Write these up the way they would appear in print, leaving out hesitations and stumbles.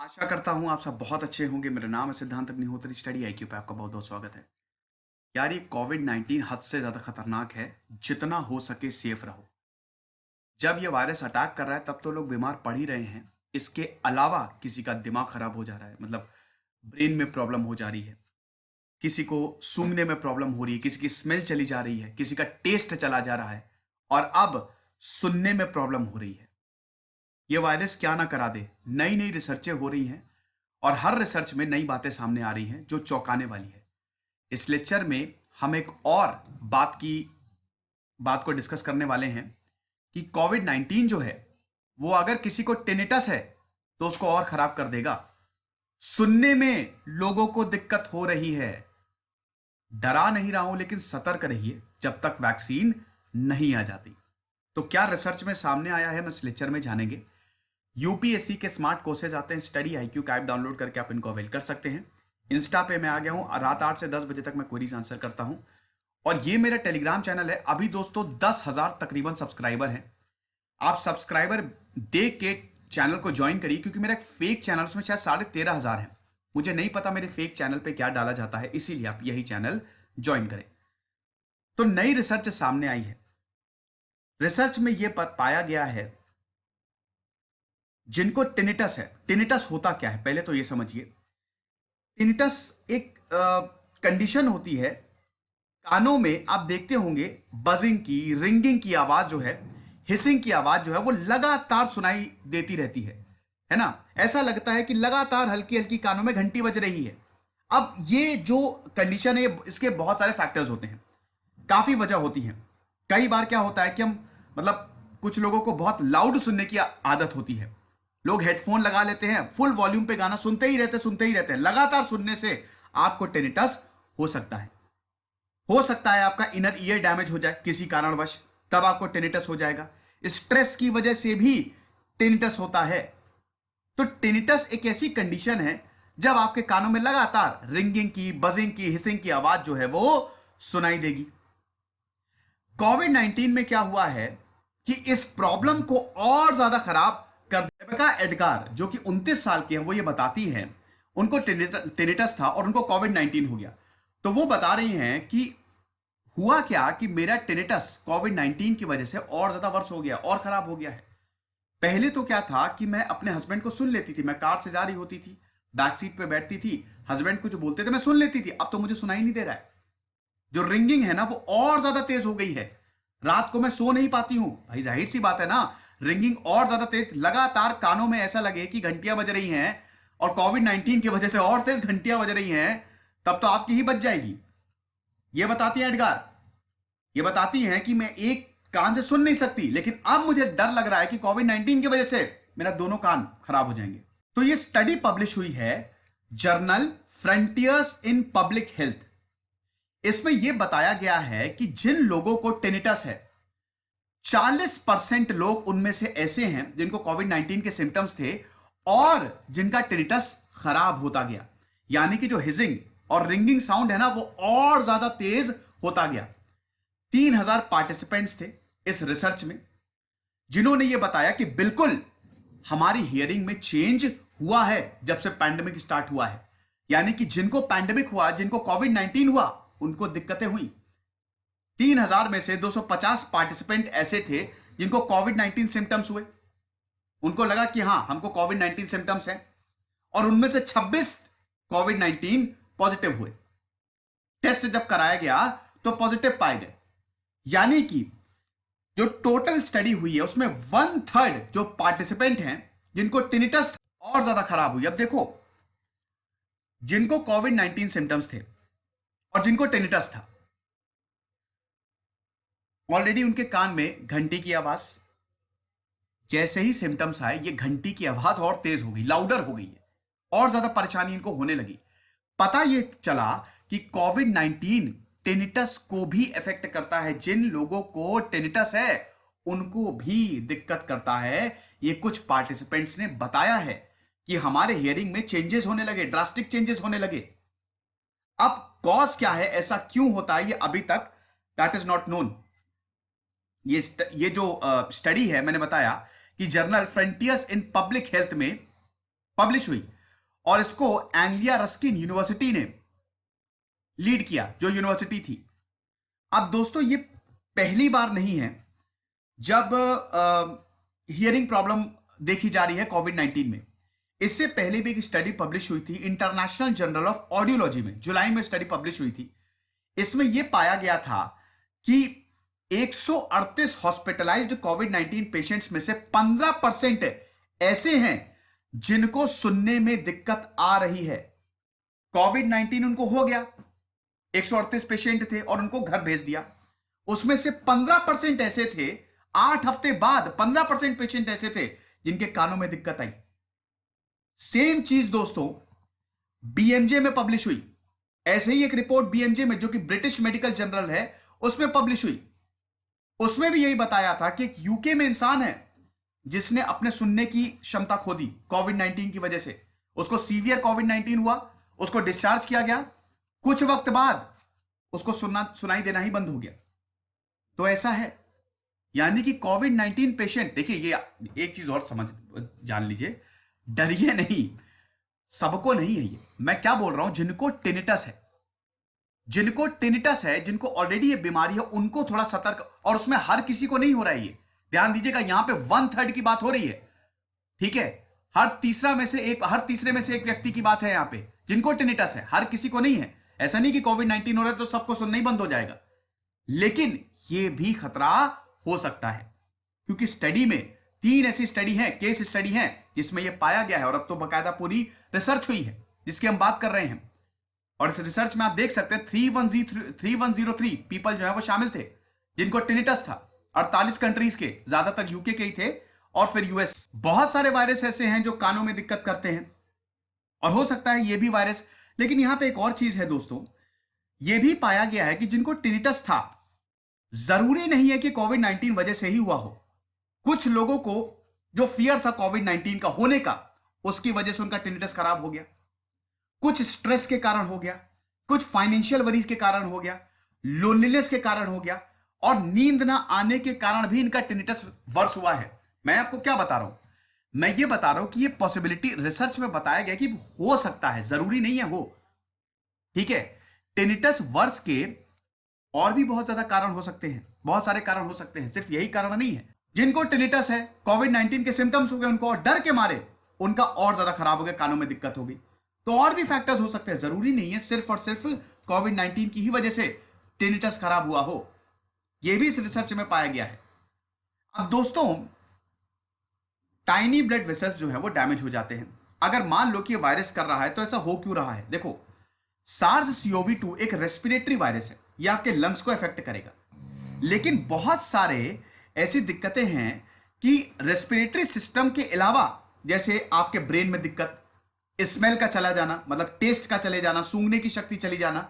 आशा करता हूँ आप सब बहुत अच्छे होंगे। मेरा नाम है सिद्धांत अग्निहोत्री। स्टडी आईक्यू पे आपका बहुत बहुत स्वागत है। यार ये कोविड-19 हद से ज़्यादा खतरनाक है। जितना हो सके सेफ रहो। जब ये वायरस अटैक कर रहा है तब तो लोग बीमार पड़ ही रहे हैं। इसके अलावा किसी का दिमाग खराब हो जा रहा है, मतलब ब्रेन में प्रॉब्लम हो जा रही है, किसी को सूंघने में प्रॉब्लम हो रही है, किसी की स्मेल चली जा रही है, किसी का टेस्ट चला जा रहा है और अब सुनने में प्रॉब्लम हो रही है। ये वायरस क्या ना करा दे। नई नई रिसर्चें हो रही हैं और हर रिसर्च में नई बातें सामने आ रही हैं जो चौंकाने वाली है। इस लेक्चर में हम एक और बात को डिस्कस करने वाले हैं कि कोविड 19 जो है वो अगर किसी को टिनिटस है तो उसको और खराब कर देगा। सुनने में लोगों को दिक्कत हो रही है। डरा नहीं रहा हूं, लेकिन सतर्क रहिए जब तक वैक्सीन नहीं आ जाती। तो क्या रिसर्च में सामने आया है, मैं इस लेक्चर में जानेंगे। यूपीएससी के स्मार्ट कोर्सेज आते हैं, स्टडी आईक्यू का ऐप डाउनलोड करके आप इनको अवेल कर सकते हैं। इंस्टा पे मैं आ गया हूं, रात 8 से 10 बजे तक मैं क्वेरीज आंसर करता हूं। और ये मेरा टेलीग्राम चैनल है। अभी दोस्तों 10,000 तकरीबन सब्सक्राइबर हैं। आप सब्सक्राइबर देख के चैनल को ज्वाइन करिए, क्योंकि मेरा एक फेक चैनल उसमें शायद 13,500 है। मुझे नहीं पता मेरे फेक चैनल पे क्या डाला जाता है, इसीलिए आप यही चैनल ज्वाइन करें। तो नई रिसर्च सामने आई है। रिसर्च में यह पाया गया है जिनको टिनिटस है। टिनिटस होता क्या है पहले तो यह समझिए। टिनिटस एक कंडीशन होती है, कानों में आप देखते होंगे बजिंग की, रिंगिंग की आवाज जो है, हिसिंग की आवाज जो है वो लगातार सुनाई देती रहती है ना। ऐसा लगता है कि लगातार हल्की हल्की कानों में घंटी बज रही है। अब ये जो कंडीशन है इसके बहुत सारे फैक्टर्स होते हैं, काफी वजह होती है। कई बार क्या होता है कि हम मतलब कुछ लोगों को बहुत लाउड सुनने की आदत होती है। लोग हेडफोन लगा लेते हैं, फुल वॉल्यूम पे गाना सुनते ही रहते हैं। लगातार सुनने से आपको टिनिटस हो सकता है। हो सकता है आपका इनर ईयर डैमेज हो जाए किसी कारणवश, तब आपको टिनिटस हो जाएगा। स्ट्रेस की वजह से भी टिनिटस होता है। तो टिनिटस एक ऐसी कंडीशन है जब आपके कानों में लगातार रिंगिंग की, बजिंग की, हिसिंग की आवाज जो है वो सुनाई देगी। कोविड 19 में क्या हुआ है कि इस प्रॉब्लम को और ज्यादा खराब कर रेबेका एडगर, जो कि 29 साल की है, वो ये बताती हैं उनको टिनिटस था और उनको कोविड 19 हो गया। तो वो बता रही हैं कि हुआ क्या कि मेरा टिनिटस कोविड 19 की वजह से और ज्यादा वर्ष हो गया और खराब हो गया है। पहले तो क्या था कि मैं अपने हस्बैंड को सुन लेती थी, मैं कार से जा रही होती थी, बैक सीट पे बैठती थी, हस्बैंड कुछ बोलते थे मैं सुन लेती थी। अब तो मुझे सुनाई नहीं दे रहा है। जो रिंगिंग है ना वो और ज्यादा तेज हो गई है। रात को मैं सो नहीं पाती हूं। भाई जाहिर सी बात है ना, रिंगिंग और ज्यादा तेज, लगातार कानों में ऐसा लगे कि घंटियां बज रही हैं, और कोविड 19 की वजह से और तेज घंटियां बज रही हैं, तब तो आपकी ही बज जाएगी। ये बताती है एडगार, ये बताती हैं कि मैं एक कान से सुन नहीं सकती, लेकिन अब मुझे डर लग रहा है कि कोविड 19 की वजह से मेरा दोनों कान खराब हो जाएंगे। तो ये स्टडी पब्लिश हुई है journal frontiers in public health. इसमें यह बताया गया है कि जिन लोगों को टिनिटस है, 40% लोग उनमें से ऐसे हैं जिनको कोविड 19 के सिम्टम्स थे और जिनका टिनिटस खराब होता गया। यानी कि जो हिजिंग और रिंगिंग साउंड है ना वो और ज्यादा तेज होता गया। 3,000 पार्टिसिपेंट्स थे इस रिसर्च में, जिन्होंने यह बताया कि बिल्कुल हमारी हियरिंग में चेंज हुआ है जब से पैंडेमिक स्टार्ट हुआ है। यानी कि जिनको पैंडेमिक हुआ, जिनको कोविड 19 हुआ, उनको दिक्कतें हुई। 3,000 में से 250 पार्टिसिपेंट ऐसे थे जिनको कोविड 19 सिम्टम्स हुए। उनको लगा कि हां हमको कोविड 19 सिम्टम्स हैं, और उनमें से 26 कोविड 19 पॉजिटिव हुए। टेस्ट जब कराया गया तो पॉजिटिव पाए गए। यानी कि जो टोटल स्टडी हुई है उसमें 1/3 जो पार्टिसिपेंट हैं जिनको टिनिटस और ज्यादा खराब हुई। अब देखो, जिनको कोविड 19 सिम्टम्स थे और जिनको टिनिटस था, ऑलरेडी उनके कान में घंटी की आवाज, जैसे ही सिम्टम्स आए ये घंटी की आवाज और तेज हो गई, लाउडर हो गई है, और ज्यादा परेशानी इनको होने लगी। पता ये चला कि कोविड 19 टिनिटस को भी इफेक्ट करता है। जिन लोगों को टिनिटस है उनको भी दिक्कत करता है। ये कुछ पार्टिसिपेंट्स ने बताया है कि हमारे हियरिंग में चेंजेस होने लगे, ड्रास्टिक चेंजेस होने लगे। अब कॉज क्या है, ऐसा क्यों होता है, ये अभी तक दैट इज नॉट नोन। ये जो स्टडी है, मैंने बताया कि journal frontiers in public health में पब्लिश हुई, और इसको एंग्लिया रस्किन यूनिवर्सिटी ने लीड किया, जो यूनिवर्सिटी थी। अब दोस्तों ये पहली बार नहीं है जब हियरिंग प्रॉब्लम देखी जा रही है कोविड 19 में। इससे पहले भी एक स्टडी पब्लिश हुई थी इंटरनेशनल जर्नल ऑफ ऑडियोलॉजी में, जुलाई में स्टडी पब्लिश हुई थी। इसमें यह पाया गया था कि 138 हॉस्पिटलाइज्ड कोविड 19 पेशेंट्स में से 15% ऐसे हैं जिनको सुनने में दिक्कत आ रही है। कोविड 19 उनको हो गया, 138 पेशेंट थे और उनको घर भेज दिया। उसमें से 15% ऐसे थे, 8 हफ्ते बाद 15% पेशेंट ऐसे थे जिनके कानों में दिक्कत आई। सेम चीज दोस्तों बीएमजे में पब्लिश हुई। ऐसे ही एक रिपोर्ट बीएमजे में, जो कि ब्रिटिश मेडिकल जर्नल है, उसमें पब्लिश हुई। उसमें भी यही बताया था कि एक यूके में इंसान है जिसने अपने सुनने की क्षमता खो दी कोविड 19 की वजह से। उसको सीवियर कोविड 19 हुआ, उसको डिस्चार्ज किया गया, कुछ वक्त बाद उसको सुनाई देना ही बंद हो गया। तो ऐसा है, यानी कि कोविड 19 पेशेंट, देखिए ये एक चीज और जान लीजिए, डरिए नहीं, सबको नहीं है ये। मैं क्या बोल रहा हूं, जिनको टिनिटस है, जिनको ऑलरेडी ये बीमारी है, उनको थोड़ा सतर्क, और उसमें हर किसी को नहीं हो रहा है ये, ध्यान दीजिएगा। यहां पे 1/3 की बात हो रही है, ठीक है। हर तीसरे में से एक व्यक्ति की बात है यहां पे जिनको टिनिटस है, हर किसी को नहीं है। ऐसा नहीं कि कोविड 19 हो रहा है तो सबको सुनना ही बंद हो जाएगा, लेकिन यह भी खतरा हो सकता है, क्योंकि स्टडी में 3 ऐसी स्टडी हैं, केस स्टडी हैं, जिसमें यह पाया गया है। और अब तो बाकायदा पूरी रिसर्च हुई है जिसकी हम बात कर रहे हैं। और इस रिसर्च में आप देख सकते हैं 3103 पीपल जो है वो शामिल थे जिनको टिनिटस था। 48 कंट्रीज के, ज्यादातर यूके के ही थे, और फिर यूएस। बहुत सारे वायरस ऐसे हैं जो कानों में दिक्कत करते हैं, और हो सकता है ये भी वायरस। लेकिन यहां पे एक और चीज है दोस्तों, यह भी पाया गया है कि जिनको टिनिटस था, जरूरी नहीं है कि कोविड 19 वजह से ही हुआ हो। कुछ लोगों को जो फियर था कोविड 19 का होने का, उसकी वजह से उनका टिनिटस खराब हो गया। कुछ स्ट्रेस के कारण हो गया, कुछ फाइनेंशियल वरीज के कारण हो गया, लोनलीनेस के कारण हो गया, और नींद ना आने के कारण भी इनका टिनिटस वर्स हुआ है। मैं आपको क्या बता रहा हूं, मैं ये बता रहा हूं कि ये पॉसिबिलिटी रिसर्च में बताया गया कि हो सकता है, जरूरी नहीं है हो, ठीक है। टिनिटस वर्स के और भी बहुत ज्यादा कारण हो सकते हैं, बहुत सारे कारण हो सकते हैं, सिर्फ यही कारण नहीं है। जिनको टिनिटस है, कोविड 19 के सिम्टम्स हो गए उनको, और डर के मारे उनका और ज्यादा खराब हो गया, कानों में दिक्कत हो गई। तो और भी फैक्टर्स हो सकते हैं, जरूरी नहीं है सिर्फ और सिर्फ कोविड 19 की ही वजह से टिनिटस खराब हुआ हो। यह भी इस रिसर्च में पाया गया है। अब दोस्तों, टाइनी ब्लड वेसल्स जो है वो डैमेज हो जाते हैं। अगर मान लो कि ये वायरस कर रहा है, तो ऐसा हो क्यों रहा है? देखो, SARS-CoV-2 एक रेस्पिरेटरी वायरस है, यह आपके लंग्स को अफेक्ट करेगा। लेकिन बहुत सारे ऐसी दिक्कतें हैं कि रेस्पिरेटरी सिस्टम के अलावा, जैसे आपके ब्रेन में दिक्कत, स्मेल का चला जाना, मतलब टेस्ट का चले जाना, सूंघने की शक्ति चली जाना,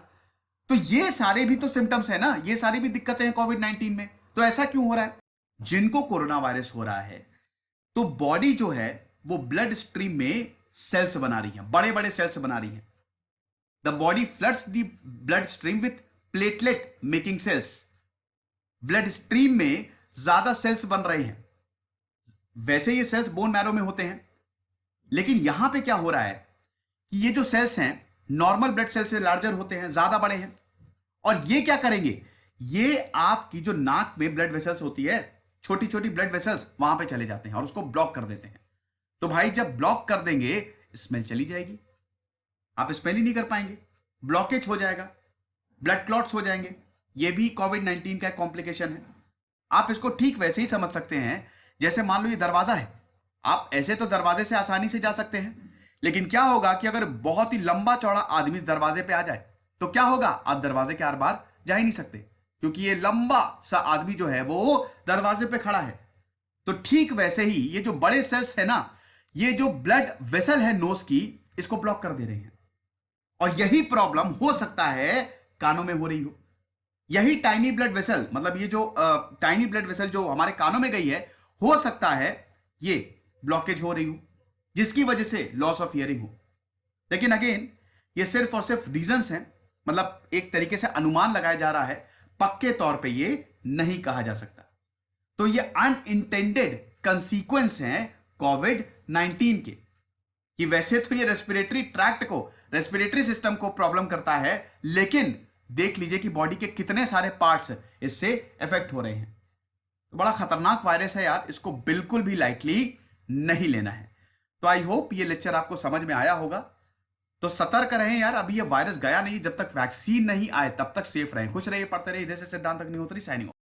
तो ये सारे भी तो सिम्टम्स है ना, ये सारी भी दिक्कतें हैं कोविड 19 में। तो ऐसा क्यों हो रहा है? जिनको कोरोना वायरस हो रहा है, तो बॉडी जो है वो ब्लड स्ट्रीम में सेल्स बना रही है, बड़े बड़े सेल्स बना रही है। The body floods the blood stream with platelet making cells. Blood stream में ज्यादा सेल्स बन रहे हैं। वैसे ये सेल्स बोन मैरो में होते हैं, लेकिन यहां पे क्या हो रहा है कि ये जो सेल्स हैं नॉर्मल ब्लड सेल से लार्जर होते हैं, ज्यादा बड़े हैं। और ये क्या करेंगे, ये आपकी जो नाक में ब्लड वेसल्स होती है, छोटी छोटी ब्लड वेसल्स, वहां पे चले जाते हैं और उसको ब्लॉक कर देते हैं। तो भाई जब ब्लॉक कर देंगे, स्मेल चली जाएगी, आप स्मेल ही नहीं कर पाएंगे, ब्लॉकेज हो जाएगा, ब्लड क्लॉट्स हो जाएंगे। ये भी कोविड 19 का कॉम्प्लिकेशन है। आप इसको ठीक वैसे ही समझ सकते हैं जैसे मान लो ये दरवाजा है, आप ऐसे तो दरवाजे से आसानी से जा सकते हैं, लेकिन क्या होगा कि अगर बहुत ही लंबा चौड़ा आदमी इस दरवाजे पे आ जाए तो क्या होगा, आप दरवाजे के आर पार जा ही नहीं सकते, क्योंकि ये लंबा सा आदमी जो है वो दरवाजे पे खड़ा है। तो ठीक वैसे ही ये जो बड़े सेल्स है ना, ये जो ब्लड वेसल है नोज की, इसको ब्लॉक कर दे रहे हैं। और यही प्रॉब्लम हो सकता है कानों में हो रही हो। यही टाइनी ब्लड वेसल, मतलब ये जो टाइनी ब्लड वेसल जो हमारे कानों में गई है, हो सकता है ये ब्लॉकेज हो रही हो, जिसकी वजह से लॉस ऑफ हियरिंग हो। लेकिन अगेन ये सिर्फ और सिर्फ रीजंस हैं, मतलब एक तरीके से अनुमान लगाया जा रहा है, पक्के तौर पे ये नहीं कहा जा सकता। तो ये अनइंटेंडेड कंसीक्वेंस हैं कोविड 19 के। कि वैसे तो ये रेस्पिरेटरी ट्रैक्ट को, रेस्पिरेटरी सिस्टम को प्रॉब्लम करता है, लेकिन देख लीजिए कि बॉडी के कितने सारे पार्ट्स इससे इफेक्ट हो रहे हैं। तो बड़ा खतरनाक वायरस है यार, इसको बिल्कुल भी लाइटली नहीं लेना है। तो आई होप ये लेक्चर आपको समझ में आया होगा। तो सतर्क रहें यार, अभी ये वायरस गया नहीं, जब तक वैक्सीन नहीं आए तब तक सेफ रहें। खुश रहिए, पढ़ते रहिए। इधर से सिद्धांत अग्निहोत्री साइनिंग ऑफ।